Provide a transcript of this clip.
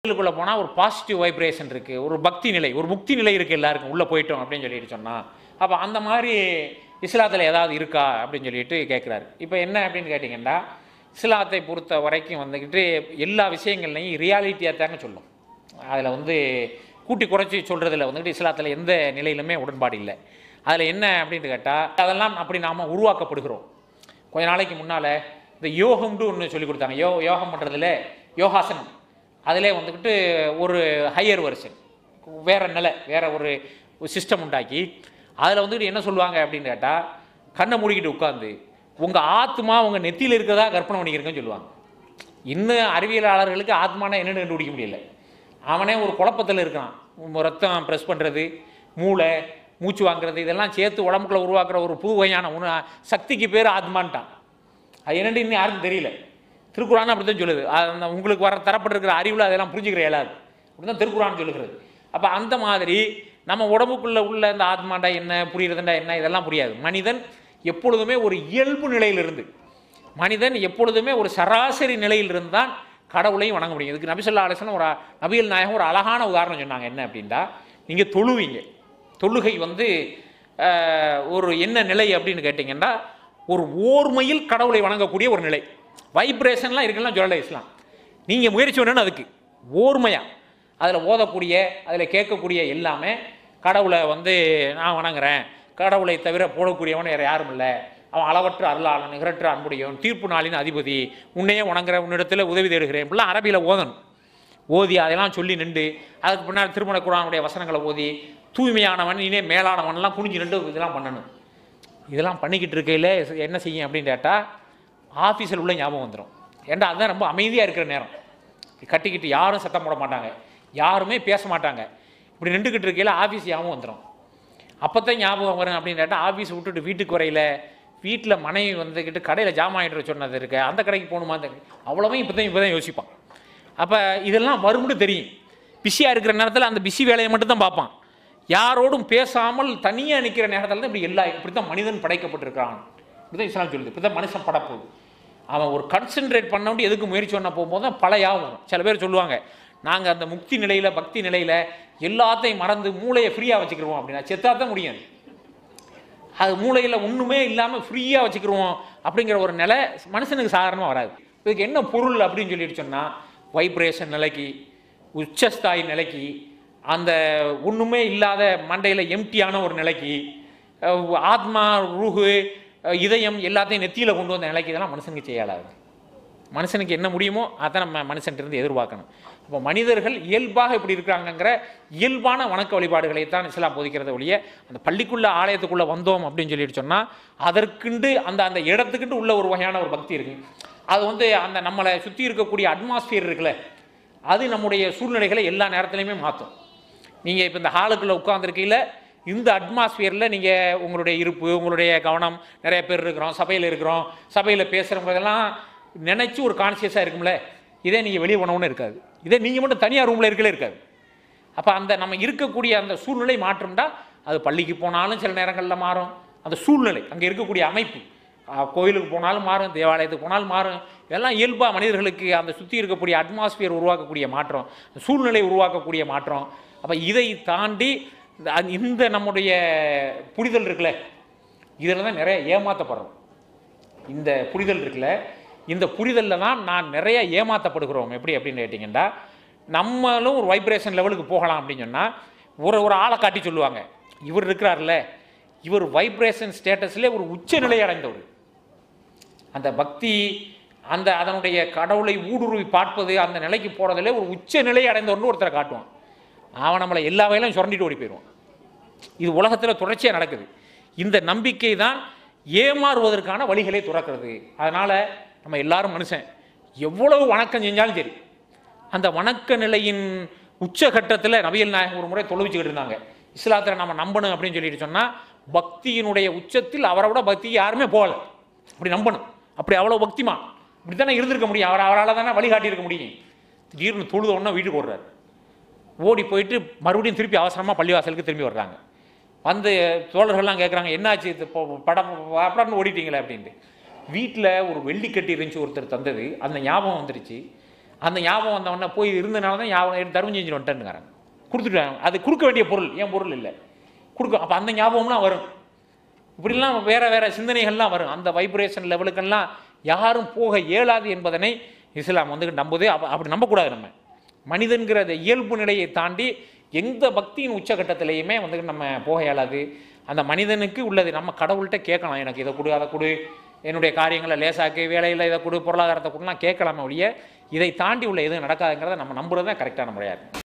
கோயிலுக்குள்ள போனால் ஒரு பாசிட்டிவ் வைப்ரேஷன் இருக்குது, ஒரு பக்தி நிலை, ஒரு முக்தி நிலை இருக்குது எல்லாருக்கும் உள்ளே போயிட்டோம் அப்படின்னு சொல்லிட்டு சொன்னால். அப்போ அந்த மாதிரி இஸ்லாத்தில் ஏதாவது இருக்கா அப்படின்னு சொல்லிட்டு கேட்குறாரு. இப்போ என்ன அப்படின்னு கேட்டிங்கன்னா, இஸ்லாத்தை பொறுத்த வரைக்கும் வந்துக்கிட்டு எல்லா விஷயங்கள்லையும் ரியாலிட்டியாக தாங்க சொல்லும். அதில் வந்து கூட்டி குறைச்சி சொல்கிறதுல வந்துக்கிட்டு இஸ்லாத்தில் எந்த நிலையிலுமே உடன்பாடு இல்லை. அதில் என்ன அப்படின்னு கேட்டால், அதெல்லாம் அப்படி நாம் உருவாக்கப்படுகிறோம். கொஞ்ச நாளைக்கு முன்னால் இந்த யோகம்னு ஒன்று சொல்லி கொடுத்தாங்க. யோகம் பண்ணுறதுல யோகாசனம், அதிலே வந்துக்கிட்டு ஒரு ஹையர் வெர்ஷன், வேறு நிலை, வேறு ஒரு சிஸ்டம் உண்டாக்கி அதில் வந்துக்கிட்டு என்ன சொல்லுவாங்க அப்படின்னு கேட்டால், கண்ணை மூடிக்கிட்டு உட்காந்து உங்கள் ஆத்மா உங்கள் நெத்தியில் இருக்கிறதா கற்பனை பண்ணிக்கிறேன்னு சொல்லுவாங்க. இன்னும் அறிவியலாளர்களுக்கு ஆத்மானா என்னென்னு கண்டுபிடிக்க முடியல. அவனே ஒரு குழப்பத்தில் இருக்கான். ரத்தம் ப்ரெஸ் பண்ணுறது, மூளை, மூச்சு வாங்குறது, இதெல்லாம் சேர்த்து உடம்புக்குள்ள உருவாக்குற ஒரு புது வகையான சக்திக்கு பேர் ஆத்மான்ட்டான். அது என்னென்னு இன்னும் யாருக்கும் தெரியல. திருக்குறான் அப்படி தான் சொல்லுது. அந்த உங்களுக்கு தரப்பட்டிருக்கிற அறிவில் அதெல்லாம் புரிஞ்சுக்கிற இயலாது அப்படி தான் திருக்குறான் சொல்லுகிறது. அப்போ அந்த மாதிரி நம்ம உடம்புக்குள்ளே உள்ள இந்த ஆத்மாண்டா என்ன, புரியுறதுண்டா என்ன, இதெல்லாம் புரியாது. மனிதன் எப்பொழுதுமே ஒரு இயல்பு நிலையிலிருந்து, மனிதன் எப்பொழுதுமே ஒரு சராசரி நிலையிலிருந்து தான் கடவுளையும் வணங்க முடியும். இதுக்கு நபி ஸல்லல்லாஹு அலைஹி வஸல்லம் ஒரு நபிகள் நாயகம் ஒரு அழகான உதாரணம் சொன்னாங்க. என்ன அப்படின்னா, நீங்கள் தொழுவீங்க, தொழுகை வந்து ஒரு என்ன நிலை அப்படின்னு கேட்டிங்கன்னா, ஒரு ஓர்மையில் கடவுளை வணங்கக்கூடிய ஒரு நிலை. வைப்ரேஷன்லாம் இருக்குன்னா சொல்லலை இஸ்லாம். நீங்கள் முயற்சி பண்ணணும் அதுக்கு ஓர்மையாக. அதில் ஓதக்கூடிய, அதில் கேட்கக்கூடிய எல்லாமே கடவுளை வந்து நான் வணங்குறேன், கடவுளை தவிர போடக்கூடியவன் வேறு யாரும் இல்லை, அவன் அளவற்ற அருளாளன், நிகரற்ற அன்புடையவன், தீர்ப்பு நாளின் அதிபதி, உன்னையே வணங்குற, உன்னிடத்தில் உதவி தேடுகிறேன், இப்படிலாம் அரபியில் ஓதணும். ஓதி அதெல்லாம் சொல்லி நின்று அதுக்கு பின்னால் திருமண குர்ஆனுடைய வசனங்களை ஓதி தூய்மையானவன், இனே மேலானவன்லாம் குனிஞ்சு நின்று இதெல்லாம் பண்ணணும். இதெல்லாம் பண்ணிக்கிட்டு இருக்கையில் என்ன செய்யும் அப்படின்னு கேட்டால், ஆஃபீஸில் உள்ள ஞாபகம் வந்துடும். ஏன்டா அதுதான் ரொம்ப அமைதியாக இருக்கிற நேரம். கட்டிக்கிட்டு யாரும் சத்தம் போட மாட்டாங்க, யாருமே பேச மாட்டாங்க. இப்படி நின்றுக்கிட்டு இருக்கையில் ஆஃபீஸ் ஞாபகம் வந்துடும். அப்போ தான் ஞாபகம் வரும் அப்படின்னு கேட்டால், ஆஃபீஸ் விட்டுட்டு வீட்டுக்கு வரையில் வீட்டில் மனைவி வந்துக்கிட்டு கடையில் ஜாமான் ஆகிட்டு சொன்னது இருக்கு, அந்த கடைக்கு போகணுமா, அந்த அவ்வளோவும் இப்போ தான் யோசிப்பான். அப்போ இதெல்லாம் வரும்னு தெரியும். பிஸியாக இருக்கிற நேரத்தில் அந்த பிஸி வேலையை மட்டும் தான் பார்ப்பான். யாரோடும் பேசாமல் தனியாக நிற்கிற நேரத்தில் தான் இப்படி தான் மனிதன் படைக்கப்பட்டிருக்கிறான். இப்படி தான் இஸ்லாம் சொல்லுது. இப்படி தான் மனுஷன் படைப்போகுது. அவன் ஒரு கான்சென்ட்ரேட் பண்ண வேண்டிய எதுக்கு முயற்சி பண்ண போகும்போது தான் பல யாவும் வரும். சில பேர் சொல்லுவாங்க, நாங்கள் அந்த முக்தி நிலையில், பக்தி நிலையில் எல்லாத்தையும் மறந்து மூளையை ஃப்ரீயாக வச்சுக்கிடுவோம் அப்படின்னா. செத்தா தான் முடியாது. அது மூளையில் ஒன்றுமே இல்லாமல் ஃப்ரீயாக வச்சுக்கிடுவோம் அப்படிங்கிற ஒரு நிலை மனுஷனுக்கு சாதாரணமாக வராது. இதுக்கு என்ன பொருள் அப்படின்னு சொல்லிட்டு சொன்னால், வைப்ரேஷன் நிலைக்கு, உச்சஸ்தாயி நிலைக்கு, அந்த ஒன்றுமே இல்லாத மண்டையில் எம்டியான ஒரு நிலைக்கு, ஆத்மா, ரூஹு, இதயம் எல்லாத்தையும் நெத்தியில் கொண்டு வந்த நிலைக்கு, இதெல்லாம் மனுஷனுக்கு செய்யலாது. மனுஷனுக்கு என்ன முடியுமோ அதை நம்ம மனுஷன்கிட்ட எதிர்பார்க்கணும். அப்போ மனிதர்கள் இயல்பாக இப்படி இருக்கிறாங்கங்கிற இயல்பான வணக்க வழிபாடுகளை தான் இஸ்லாம் போதிக்கிறத ஒழிய, அந்த பள்ளிக்குள்ளே ஆலயத்துக்குள்ளே வந்தோம் அப்படின்னு சொல்லிட்டு சொன்னால் அதற்குண்டு அந்த இடத்துக்குண்டு உள்ள ஒரு வகையான ஒரு பக்தி இருக்குது. அது வந்து அந்த நம்மளை சுற்றி இருக்கக்கூடிய அட்மாஸ்பியர் இருக்குல்ல, அது நம்முடைய சூழ்நிலைகளை எல்லா நேரத்துலையுமே மாற்றும். நீங்கள் இப்போ இந்த ஹாலுக்குள்ளே உட்காந்துருக்கையில் இந்த அட்மாஸ்பியரில் நீங்கள் உங்களுடைய இருப்பு, உங்களுடைய கவனம், நிறைய பேர் இருக்கிறோம், சபையில் இருக்கிறோம், சபையில் பேசுகிறவங்களெல்லாம் நினச்சி ஒரு கான்சியஸாக இருக்கும்ல. இதே நீங்கள் வெளியே போனவுன்னு இருக்காது. இதே நீங்கள் மட்டும் தனியார் ரூமில் இருக்கலே இருக்காது. அப்போ அந்த நம்ம இருக்கக்கூடிய அந்த சூழ்நிலை மாற்றம்டா, அது பள்ளிக்கு போனாலும் சில நேரங்களில் மாறும். அந்த சூழ்நிலை, அங்கே இருக்கக்கூடிய அமைப்பு, கோயிலுக்கு போனாலும் மாறும், தேவாலயத்துக்கு போனாலும் மாறும். இதெல்லாம் இயல்பாக மனிதர்களுக்கு அந்த சுற்றி இருக்கக்கூடிய அட்மாஸ்பியர் உருவாக்கக்கூடிய மாற்றம், சூழ்நிலை உருவாக்கக்கூடிய மாற்றம். அப்போ இதை தாண்டி இந்த நம்முடைய புரிதல் இருக்குல்ல, இதில் தான் நிறைய ஏமாற்றப்படுறோம். இந்த புரிதல் இருக்குல்ல, இந்த புரிதலில் தான் நான் நிறைய ஏமாற்றப்படுகிறோம். எப்படி அப்படின்னு கேட்டிங்கன்னா, நம்மளும் ஒரு வைப்ரேஷன் லெவலுக்கு போகலாம் அப்படின்னு சொன்னால், ஒரு ஆளை காட்டி சொல்லுவாங்க, இவர் இருக்கிறார்ல, இவர் வைப்ரேஷன் ஸ்டேட்டஸ்லேயே ஒரு உச்சநிலை அடைந்தவர். அந்த பக்தி, அதனுடைய கடவுளை ஊடுருவி பார்ப்பது, அந்த நிலைக்கு போகிறதுல ஒரு உச்சநிலை அடைந்தவர்னு ஒருத்தரை காட்டுவான். அவன் நம்மளை எல்லா வகையிலும் சுரண்டிட்டு ஓடி போயிடுவான். இது உலகத்தில் தொடர்ச்சியாக நடக்குது. இந்த நம்பிக்கை தான் ஏமாறுவதற்கான வழிகளை துறக்கிறது. அதனால் நம்ம எல்லாரும் மனுஷன் எவ்வளவு வணக்கம் செஞ்சாலும் சரி, அந்த வணக்க நிலையின் உச்சகட்டத்தில் நபிகள் நாயகம் ஒரு முறை தொழுவிச்சுக்கிட்டு இருந்தாங்க. இஸ்லாத்தில் நம்ம நம்பணும் அப்படின்னு சொல்லிட்டு சொன்னால், பக்தியினுடைய உச்சத்தில் அவரை விட பக்திக்கு யாருமே போகலை. அப்படி நம்பணும். அப்படி அவ்வளோ பக்திமா இப்படி தானே இருந்திருக்க முடியும். அவரால் தானே வழிகாட்டியிருக்க முடியும். திடீர்னு தொழுத உடனே வீட்டுக்கு ஓடுறாரு. ஓடி போயிட்டு மறுபடியும் திருப்பி அவசரமாக பள்ளிவாசலுக்கு திரும்பி வர்றாங்க. வந்து தோழர்கள்லாம் கேட்குறாங்க, என்னாச்சு இப்போ படம்னு ஓடிட்டீங்களே அப்படின்ட்டு. வீட்டில் ஒரு வெள்ளிக்கட்டி இருந்துச்சு, ஒருத்தர் தந்தது, அந்த ஞாபகம் வந்துருச்சு. அந்த ஞாபகம் வந்தவொடனே போய் இருந்தனால தான் ஞாபகம் தர்மம் செஞ்சு வந்துட்டேன்னுங்கிறாங்க. கொடுத்துட்டாங்க. அது கொடுக்க வேண்டிய பொருள், ஏன் பொருள் இல்லை கொடுக்க. அப்போ அந்த ஞாபகம்லாம் வரும். இப்படிலாம் வேறு வேறு சிந்தனைகள்லாம் வரும். அந்த வைப்ரேஷன் லெவலுக்கெல்லாம் யாரும் போக இயலாது என்பதனை இஸ்லாம் வந்து நம்புது. அப்படி நம்பக்கூடாது. நம்ம மனிதன்கிற இயல்பு நிலையை தாண்டி எந்த பக்தியின் உச்சகட்டத்திலையுமே வந்து நம்ம போக இயலாது. அந்த மனிதனுக்கு உள்ளது நம்ம கடவுள்கிட்ட கேட்கலாம். எனக்கு இதை கொடு, அதை கொடு, என்னுடைய காரியங்களை லேசாக்கு, வேலையில் இதை கொடு, பொருளாதாரத்தை கொடுலாம் கேட்கலாமே ஒழிய இதை தாண்டி உள்ள எதுவும் நடக்காதுங்கிறத நம்ம நம்புறது தான் கரெக்டான முறையாக இருக்கும்.